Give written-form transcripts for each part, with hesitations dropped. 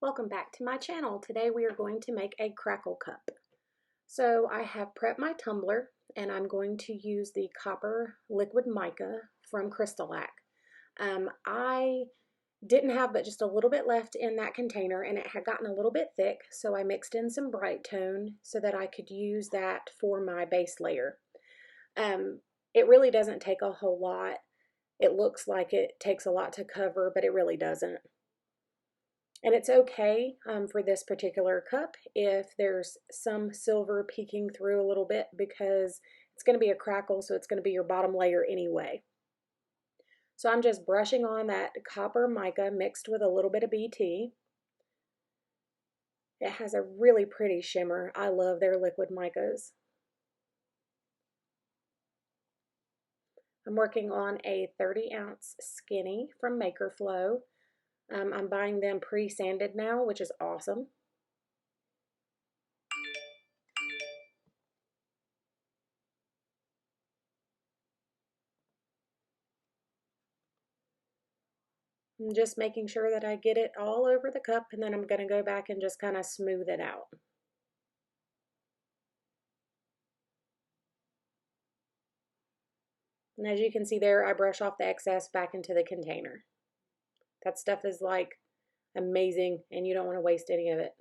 Welcome back to my channel. Today we are going to make a crackle cup. So I have prepped my tumbler and I'm going to use the copper liquid mica from Crystal-Lac. I didn't have but just a little bit left in that container and it had gotten a little bit thick, so I mixed in some Brite Tone so that I could use that for my base layer. It really doesn't take a whole lot. It looks like it takes a lot to cover, but it really doesn't. And it's okay for this particular cup if there's some silver peeking through a little bit, because it's going to be a crackle, so it's going to be your bottom layer anyway. So I'm just brushing on that copper mica mixed with a little bit of BT. It has a really pretty shimmer. I love their liquid micas. I'm working on a 30-ounce skinny from Makerflo. I'm buying them pre-sanded now, which is awesome. I'm just making sure that I get it all over the cup, and then I'm going to go back and just kind of smooth it out. And as you can see there, I brush off the excess back into the container. That stuff is like amazing, and you don't want to waste any of it.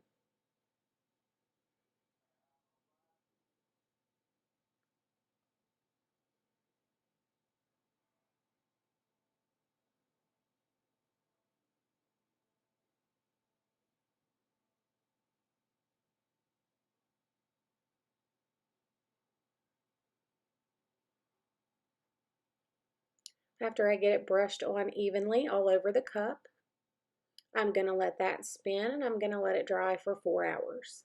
After I get it brushed on evenly all over the cup, I'm going to let that spin, and I'm going to let it dry for 4 hours.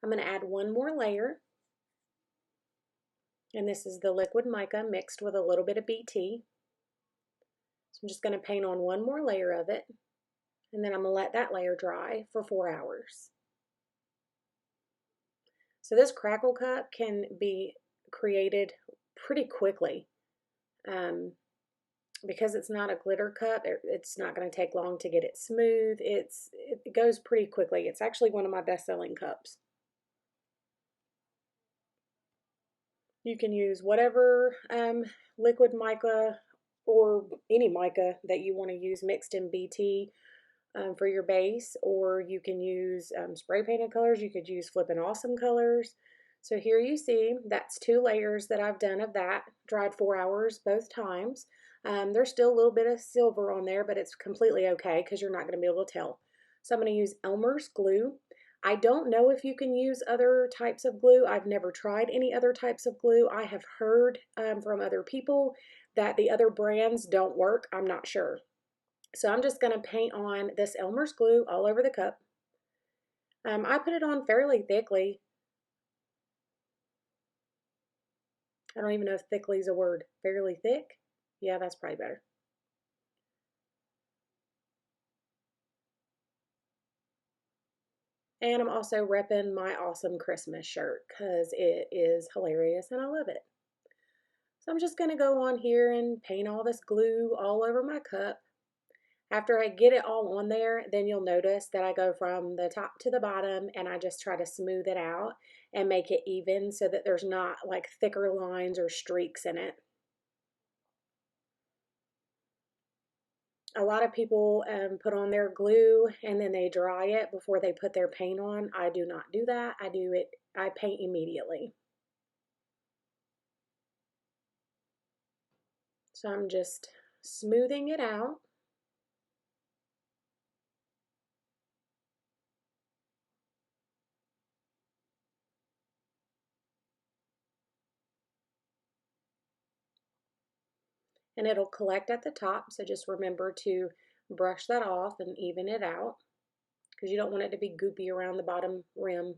I'm going to add one more layer, and this is the liquid mica mixed with a little bit of BT. So I'm just going to paint on one more layer of it, and then I'm going to let that layer dry for 4 hours. So this crackle cup can be created pretty quickly. Because it's not a glitter cup, it's not going to take long to get it smooth. It goes pretty quickly. It's actually one of my best-selling cups. You can use whatever liquid mica or any mica that you want to use mixed in BT for your base, or you can use spray painted colors. You could use Flippin' Awesome colors. So here you see that's 2 layers that I've done of that, dried 4 hours both times. There's still a little bit of silver on there, but it's completely okay because you're not going to be able to tell. So I'm going to use Elmer's glue. I don't know if you can use other types of glue. I've never tried any other types of glue. I have heard from other people that the other brands don't work. I'm not sure. So I'm just going to paint on this Elmer's glue all over the cup. I put it on fairly thickly. I don't even know if thickly is a word. Fairly thick? Yeah, that's probably better. And I'm also repping my awesome Christmas shirt because it is hilarious and I love it. So I'm just going to go on here and paint all this glue all over my cup. After I get it all on there, then you'll notice that I go from the top to the bottom and I just try to smooth it out and make it even so that there's not like thicker lines or streaks in it. A lot of people put on their glue and then they dry it before they put their paint on. I do not do that. I paint immediately. So I'm just smoothing it out. And it'll collect at the top, so just remember to brush that off and even it out because you don't want it to be goopy around the bottom rim,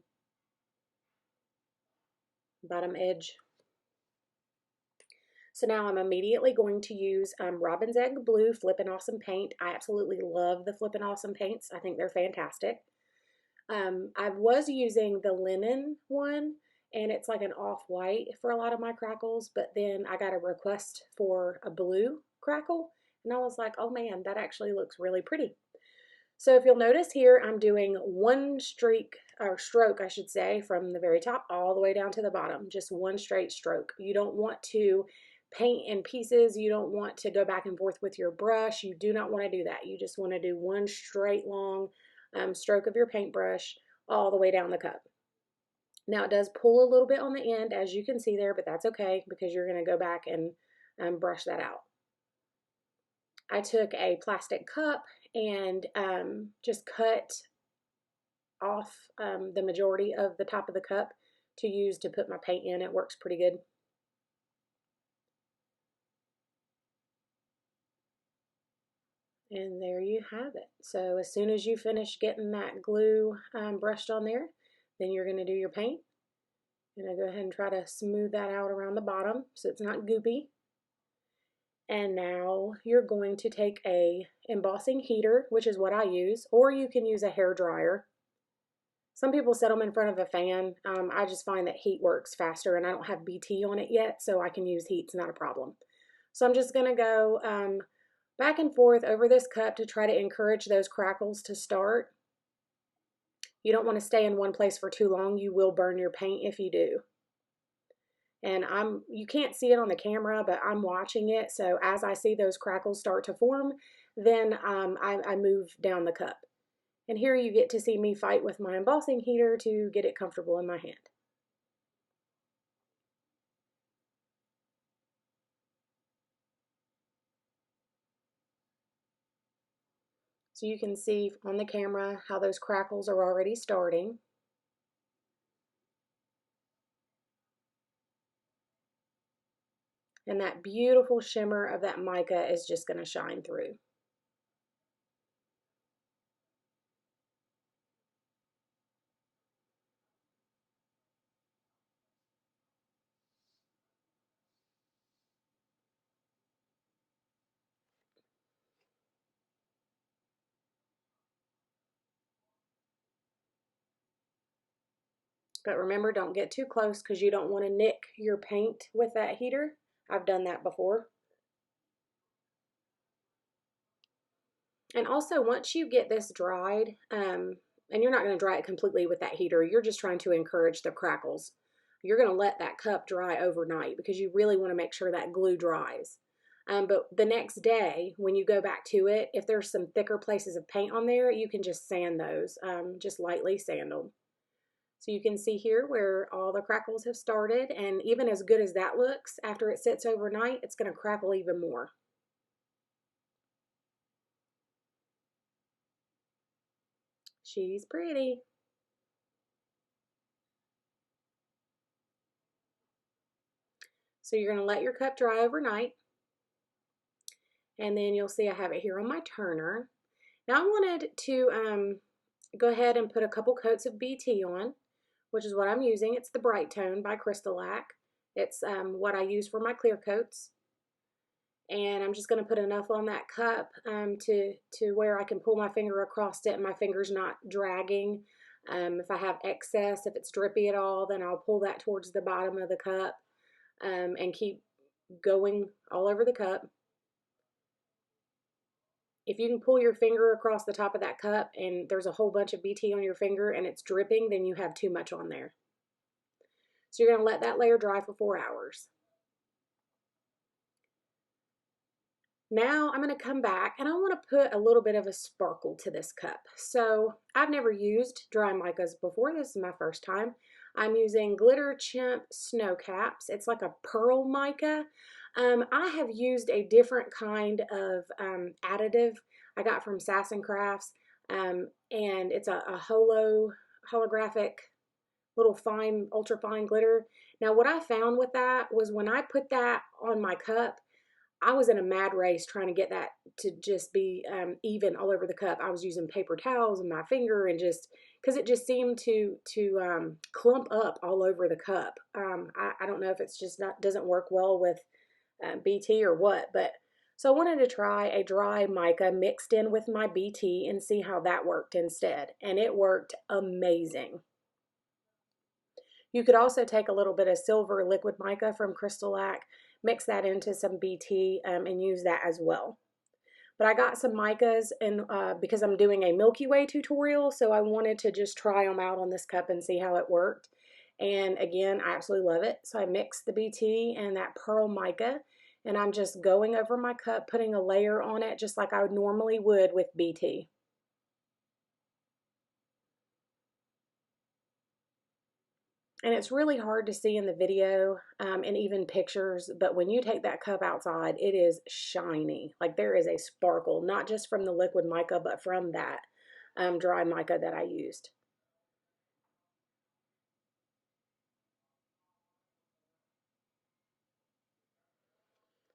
bottom edge. So now I'm immediately going to use Robin's Egg Blue Flippin' Awesome paint. I absolutely love the Flippin' Awesome paints. I think they're fantastic. I was using the linen one, and it's like an off-white for a lot of my crackles, but then I got a request for a blue crackle, and I was like, oh man, that actually looks really pretty. So if you'll notice here, I'm doing one streak, or stroke, I should say, from the very top all the way down to the bottom, just one straight stroke. You don't want to paint in pieces. You don't want to go back and forth with your brush. You do not want to do that. You just want to do one straight long stroke of your paintbrush all the way down the cup. Now it does pull a little bit on the end, as you can see there, but that's okay because you're going to go back and brush that out. I took a plastic cup and just cut off the majority of the top of the cup to use to put my paint in. It works pretty good. And there you have it. So as soon as you finish getting that glue brushed on there, then you're going to do your paint. And I go ahead and try to smooth that out around the bottom so it's not goopy. And now you're going to take a embossing heater, which is what I use, or you can use a hair dryer. Some people set them in front of a fan. I just find that heat works faster, and I don't have BT on it yet, so I can use heat. It's not a problem. So I'm just going to go back and forth over this cup to try to encourage those crackles to start. You don't want to stay in one place for too long. You will burn your paint if you do. And you can't see it on the camera, but I'm watching it. So as I see those crackles start to form, then I move down the cup. And here you get to see me fight with my embossing heater to get it comfortable in my hand. So you can see on the camera how those crackles are already starting. And that beautiful shimmer of that mica is just going to shine through. But remember, don't get too close because you don't want to nick your paint with that heater. I've done that before. And also, once you get this dried, and you're not going to dry it completely with that heater, you're just trying to encourage the crackles. You're going to let that cup dry overnight because you really want to make sure that glue dries. But the next day, when you go back to it, if there's some thicker places of paint on there, you can just sand those, just lightly sand them. So you can see here where all the crackles have started, and even as good as that looks, after it sits overnight, it's going to crackle even more. She's pretty. So you're going to let your cup dry overnight, and then you'll see I have it here on my turner. Now I wanted to go ahead and put a couple coats of BT on, which is what I'm using. It's the Brite Tone by Crystalac. It's what I use for my clear coats. And I'm just going to put enough on that cup to where I can pull my finger across it and my finger's not dragging. If I have excess, if it's drippy at all, then I'll pull that towards the bottom of the cup and keep going all over the cup. If you can pull your finger across the top of that cup and there's a whole bunch of BT on your finger and it's dripping, then you have too much on there. So you're going to let that layer dry for 4 hours. Now I'm going to come back and I want to put a little bit of a sparkle to this cup. So I've never used dry micas before. This is my first time. I'm using Glitter Chimp Snow Caps. It's like a pearl mica. I have used a different kind of additive I got from Sass & Crafts, and it's a holographic little fine, ultra fine glitter. Now what I found with that was when I put that on my cup, I was in a mad race trying to get that to just be even all over the cup. I was using paper towels and my finger and just because it just seemed to clump up all over the cup. I don't know if it's just doesn't work well with BT or what, but so I wanted to try a dry mica mixed in with my BT and see how that worked instead, and it worked amazing. You could also take a little bit of silver liquid mica from Crystalac, mix that into some BT, and use that as well. But I got some micas and because I'm doing a Milky Way tutorial, so I wanted to just try them out on this cup and see how it worked. And again, I absolutely love it. So I mixed the BT and that pearl mica, and I'm just going over my cup, putting a layer on it just like I normally would with BT. And it's really hard to see in the video and even pictures, but when you take that cup outside, it is shiny. Like there is a sparkle, not just from the liquid mica, but from that dry mica that I used.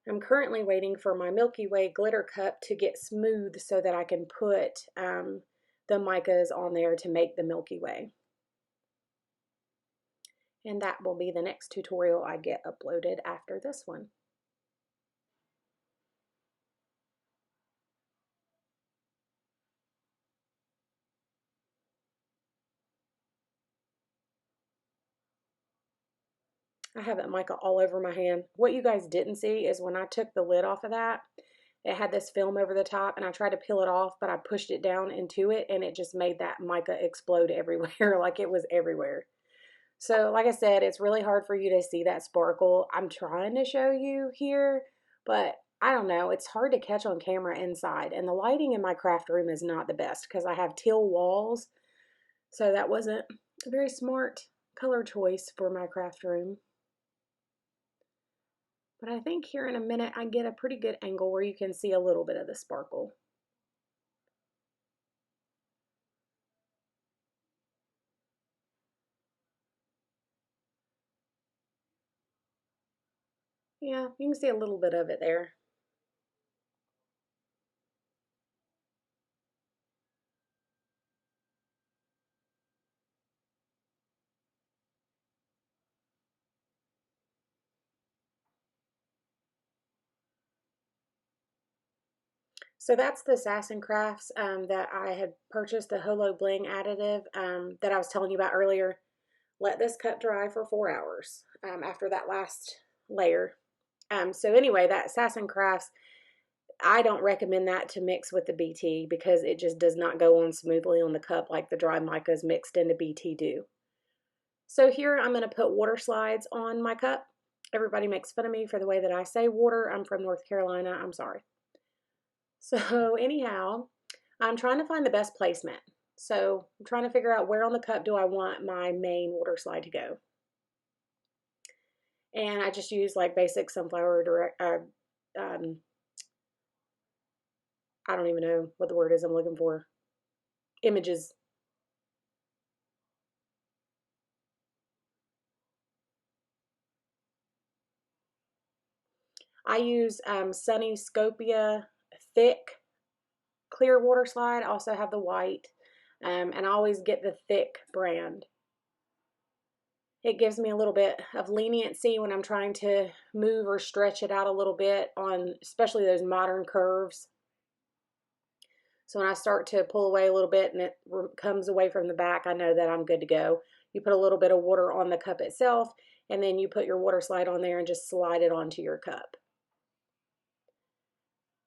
I'm currently waiting for my Milky Way glitter cup to get smooth so that I can put the micas on there to make the Milky Way. And that will be the next tutorial I get uploaded after this one. I have that mica all over my hand. What you guys didn't see is when I took the lid off of that, it had this film over the top, and I tried to peel it off, but I pushed it down into it, and it just made that mica explode everywhere, like it was everywhere. So, like I said, it's really hard for you to see that sparkle. I'm trying to show you here, but I don't know. It's hard to catch on camera inside, and the lighting in my craft room is not the best because I have teal walls, so that wasn't a very smart color choice for my craft room. But I think here in a minute I get a pretty good angle where you can see a little bit of the sparkle. Yeah, you can see a little bit of it there. So that's the Sass & Crafts that I had purchased, the Holo Bling additive that I was telling you about earlier. Let this cup dry for 4 hours after that last layer. So anyway, that Sass & Crafts, I don't recommend that to mix with the BT because it just does not go on smoothly on the cup like the dry micas mixed into BT do. So here I'm going to put water slides on my cup. Everybody makes fun of me for the way that I say water. I'm from North Carolina. I'm sorry. So anyhow, I'm trying to find the best placement. So I'm trying to figure out where on the cup do I want my main water slide to go. And I just use like basic sunflower I don't even know what the word is I'm looking for. Images. I use Sunny Scopia thick clear water slide. I also have the white, and I always get the thick brand. It gives me a little bit of leniency when I'm trying to move or stretch it out a little bit on especially those modern curves. So when I start to pull away a little bit and it comes away from the back, I know that I'm good to go. You put a little bit of water on the cup itself, and then you put your water slide on there and just slide it onto your cup.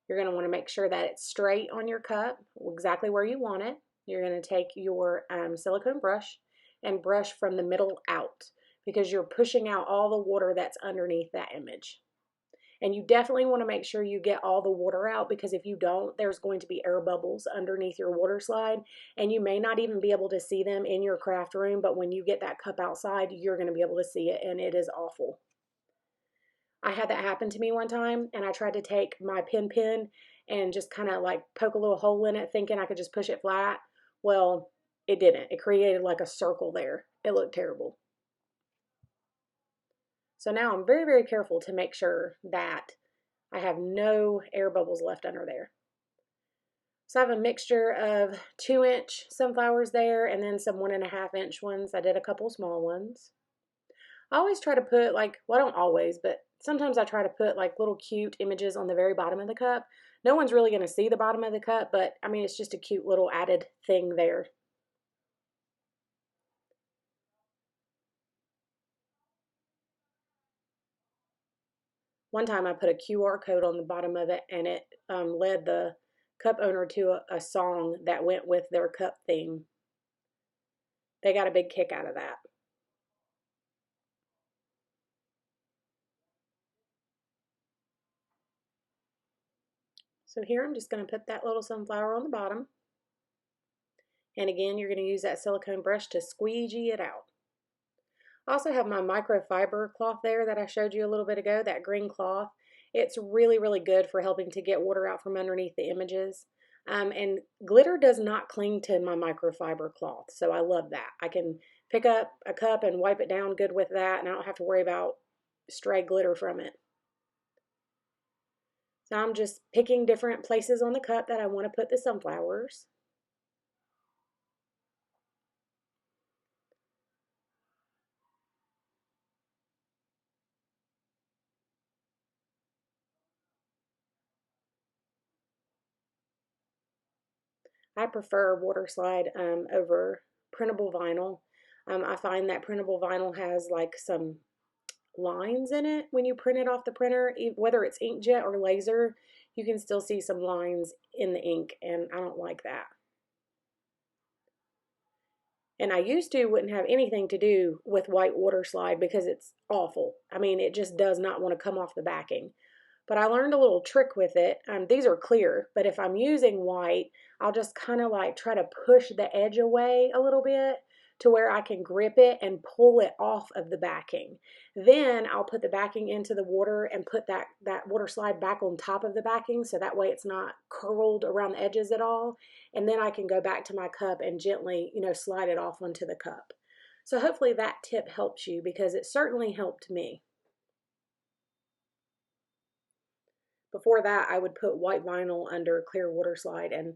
You're going to want to make sure that it's straight on your cup, exactly where you want it. You're going to take your silicone brush and brush from the middle out because you're pushing out all the water that's underneath that image. And you definitely want to make sure you get all the water out because if you don't, there's going to be air bubbles underneath your water slide and you may not even be able to see them in your craft room, but when you get that cup outside, you're going to be able to see it and it is awful. I had that happen to me one time and I tried to take my pen and just kind of like poke a little hole in it thinking I could just push it flat. Well, it didn't. It created like a circle there. It looked terrible. So now I'm very, very careful to make sure that I have no air bubbles left under there. So I have a mixture of 2-inch sunflowers there and then some 1.5-inch ones. I did a couple small ones. I always try to put like, well, I don't always, but sometimes I try to put like little cute images on the very bottom of the cup. No one's really going to see the bottom of the cup, but I mean, it's just a cute little added thing there. One time I put a QR code on the bottom of it and it led the cup owner to a song that went with their cup theme. They got a big kick out of that. So here I'm just going to put that little sunflower on the bottom. And again, you're going to use that silicone brush to squeegee it out. I also have my microfiber cloth there that I showed you a little bit ago, that green cloth. It's really, really good for helping to get water out from underneath the images. And glitter does not cling to my microfiber cloth, so I love that. I can pick up a cup and wipe it down good with that, and I don't have to worry about stray glitter from it. So I'm just picking different places on the cup that I want to put the sunflowers. I prefer water slide over printable vinyl. I find that printable vinyl has like some lines in it when you print it off the printer, whether it's inkjet or laser, you can still see some lines in the ink, and I don't like that. And I used to wouldn't have anything to do with white water slide because it's awful. I mean, it just does not want to come off the backing. But I learned a little trick with it. These are clear, but if I'm using white, I'll just kind of like try to push the edge away a little bit to where I can grip it and pull it off of the backing. Then I'll put the backing into the water and put that water slide back on top of the backing so that way it's not curled around the edges at all. And then I can go back to my cup and gently, slide it off onto the cup. So hopefully that tip helps you because it certainly helped me. Before that, I would put white vinyl under clear water slide, and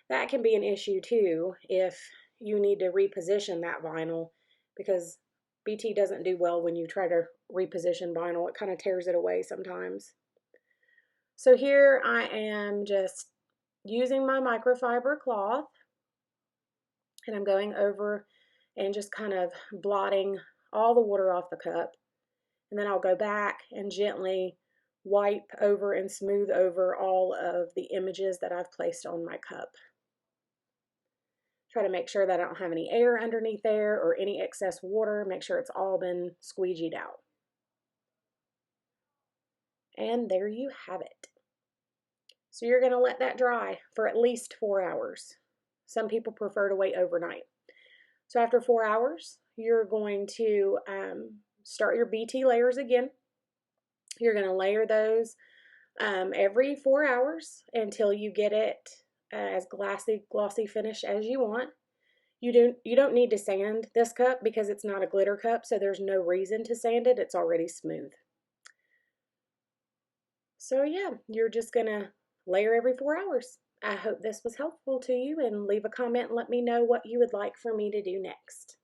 that can be an issue too if you need to reposition that vinyl because BT doesn't do well when you try to reposition vinyl. It kind of tears it away sometimes. So here I am just using my microfiber cloth, and I'm going over and just kind of blotting all the water off the cup. And then I'll go back and gently wipe over and smooth over all of the images that I've placed on my cup. Try to make sure that I don't have any air underneath there or any excess water. Make sure it's all been squeegeed out. And there you have it. So you're going to let that dry for at least 4 hours. Some people prefer to wait overnight. So after 4 hours, you're going to start your BT layers again. You're going to layer those every 4 hours until you get it as glossy finish as you want. You don't need to sand this cup because it's not a glitter cup, so there's no reason to sand it. It's already smooth. So yeah, you're just gonna layer every 4 hours. I hope this was helpful to you, and leave a comment and let me know what you would like for me to do next.